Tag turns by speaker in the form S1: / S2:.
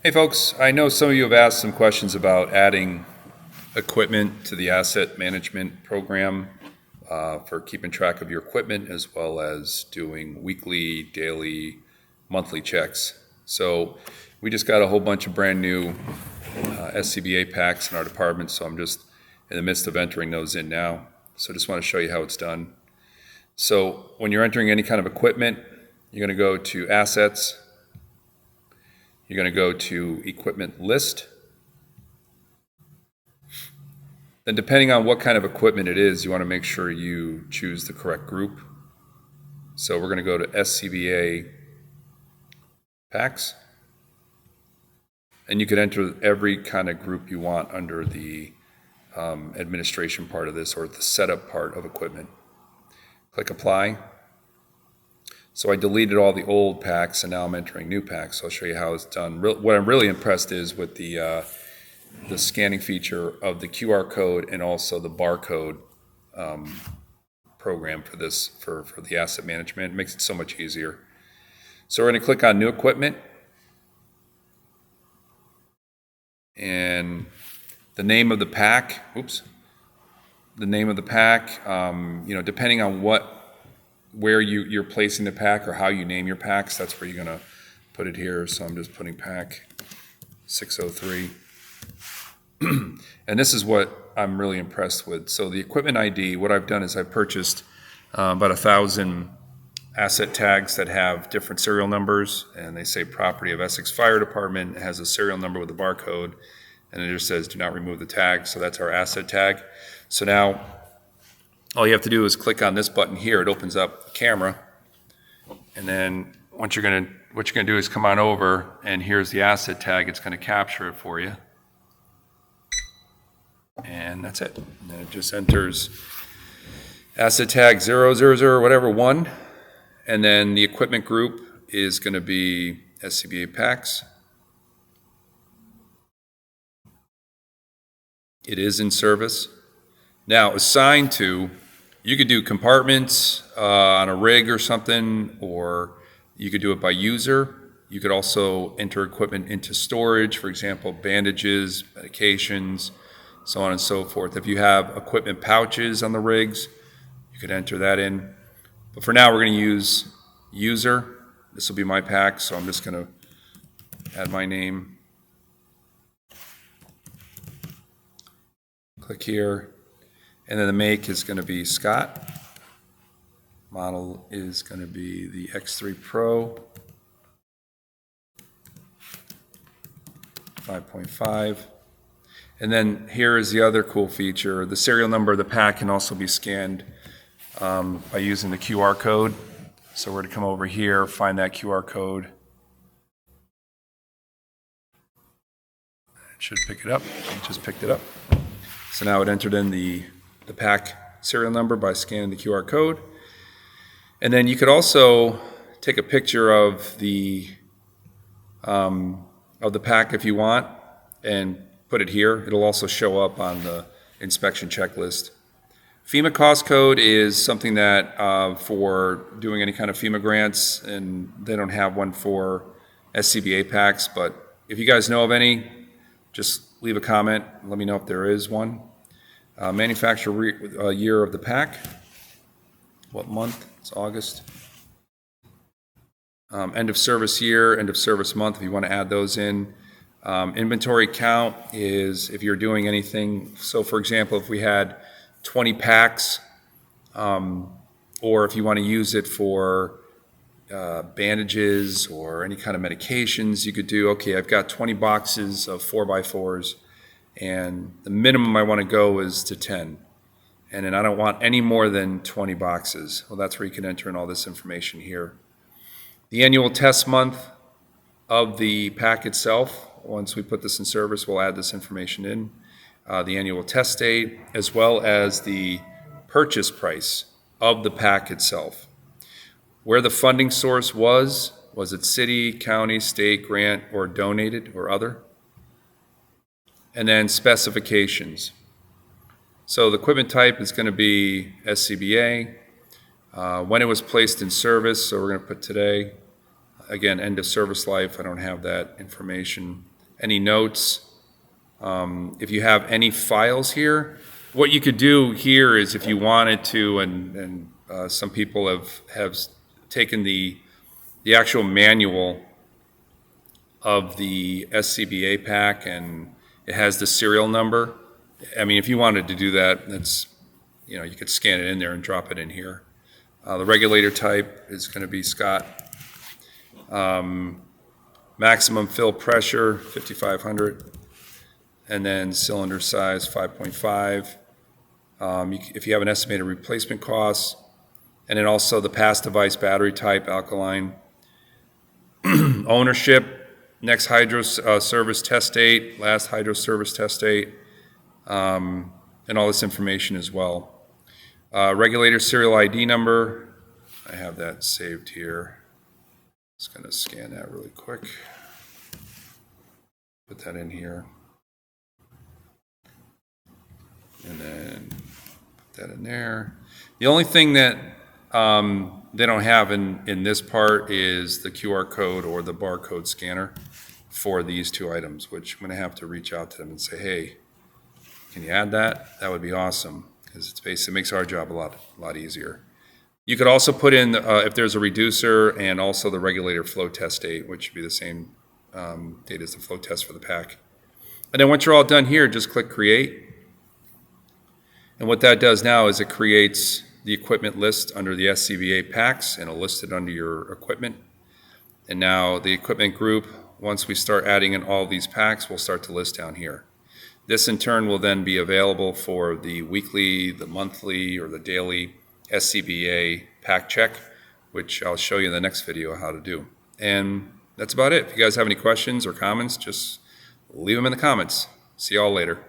S1: Hey folks, I know some of you have asked some questions about adding equipment to the asset management program for keeping track of your equipment as well as doing weekly, daily, monthly checks. So we just got a whole bunch of brand new SCBA packs in our department, so I'm just in the midst of entering those in now. So I just want to show you how it's done. So when you're entering any kind of equipment, you're going to go to Assets. You're going to go to Equipment List. Then depending on what kind of equipment it is, you want to make sure you choose the correct group. So we're going to go to SCBA Packs. And you can enter every kind of group you want under the administration part of this or the setup part of equipment. Click Apply. So I deleted all the old packs and now I'm entering new packs. So I'll show you how it's done. What I'm really impressed is with the scanning feature of the QR code and also the barcode program for this, for the asset management. It makes it so much easier. So we're going to click on New Equipment. And the name of the pack, depending on where you're placing the pack or how you name your packs, that's where you're going to put it here. So I'm just putting pack 603. And this is what I'm really impressed with. So the equipment ID, what I've done is I've purchased about 1,000 asset tags that have different serial numbers, and they say property of Essex Fire Department. It has a serial number with a barcode, and it just says do not remove the tag. So that's our asset tag. So now all you have to do is click on this button here. It opens up the camera, and then what you're gonna do is come on over, and here's the asset tag. It's going to capture it for you, and that's it. And then it just enters asset tag 000 whatever 1, and then the equipment group is going to be SCBA Packs. It is in service. Now, assigned to, you could do compartments on a rig or something, or you could do it by user. You could also enter equipment into storage, for example, bandages, medications, so on and so forth. If you have equipment pouches on the rigs, you could enter that in. But for now, we're going to use user. This will be my pack, so I'm just going to add my name. Click here. And then the make is going to be Scott. Model is going to be the X3 Pro 5.5. And then here is the other cool feature. The serial number of the pack can also be scanned by using the QR code. So we're going to come over here, find that QR code. It should pick it up. It just picked it up. So now it entered in the pack serial number by scanning the QR code. And then you could also take a picture of the pack if you want and put it here. It'll also show up on the inspection checklist. FEMA cost code is something that for doing any kind of FEMA grants, and they don't have one for SCBA packs, but if you guys know of any, just leave a comment. Let me know if there is one. Manufacture year of the pack. What month? It's August. End of service year, end of service month, if you want to add those in. Inventory count is if you're doing anything. So for example, if we had 20 packs, or if you want to use it for bandages or any kind of medications, you could do, okay, I've got 20 boxes of 4x4s, and the minimum I want to go is to 10. And then I don't want any more than 20 boxes. Well, that's where you can enter in all this information here. The annual test month of the pack itself, once we put this in service, we'll add this information in. The annual test date, as well as the purchase price of the pack itself. Where the funding source was it city, county, state, grant, or donated, or other? And then specifications. So the equipment type is going to be SCBA. When it was placed in service, so we're going to put today. Again, end of service life, I don't have that information. any notes. If you have any files here, what you could do here is if you wanted to, and some people have taken the actual manual of the SCBA pack, and it has the serial number. I mean, if you wanted to do that, that's, you know, you could scan it in there and drop it in here. The regulator type is going to be Scott. Maximum fill pressure, 5,500. And then cylinder size, 5.5. If you have an estimated replacement cost. And then also the past device battery type, alkaline. Ownership, next hydro service test date, last hydro service test date, and all this information as well. Regulator serial ID number, I have that saved here. Just going to scan that really quick. Put that in here. And then put that in there. The only thing that they don't have in this part is the QR code or the barcode scanner for these two items, which I'm going to have to reach out to them and say, hey, can you add that? That would be awesome, because it makes our job a lot easier. You could also put in if there's a reducer and also the regulator flow test date, which would be the same date as the flow test for the pack. And then once you're all done here, just click create. And what that does now is it creates the equipment list under the SCBA packs, and it'll list it under your equipment. And now the equipment group, once we start adding in all these packs, we'll start to list down here. This in turn will then be available for the weekly, the monthly, or the daily SCBA pack check, which I'll show you in the next video how to do. And that's about it. If you guys have any questions or comments, just leave them in the comments. See y'all later.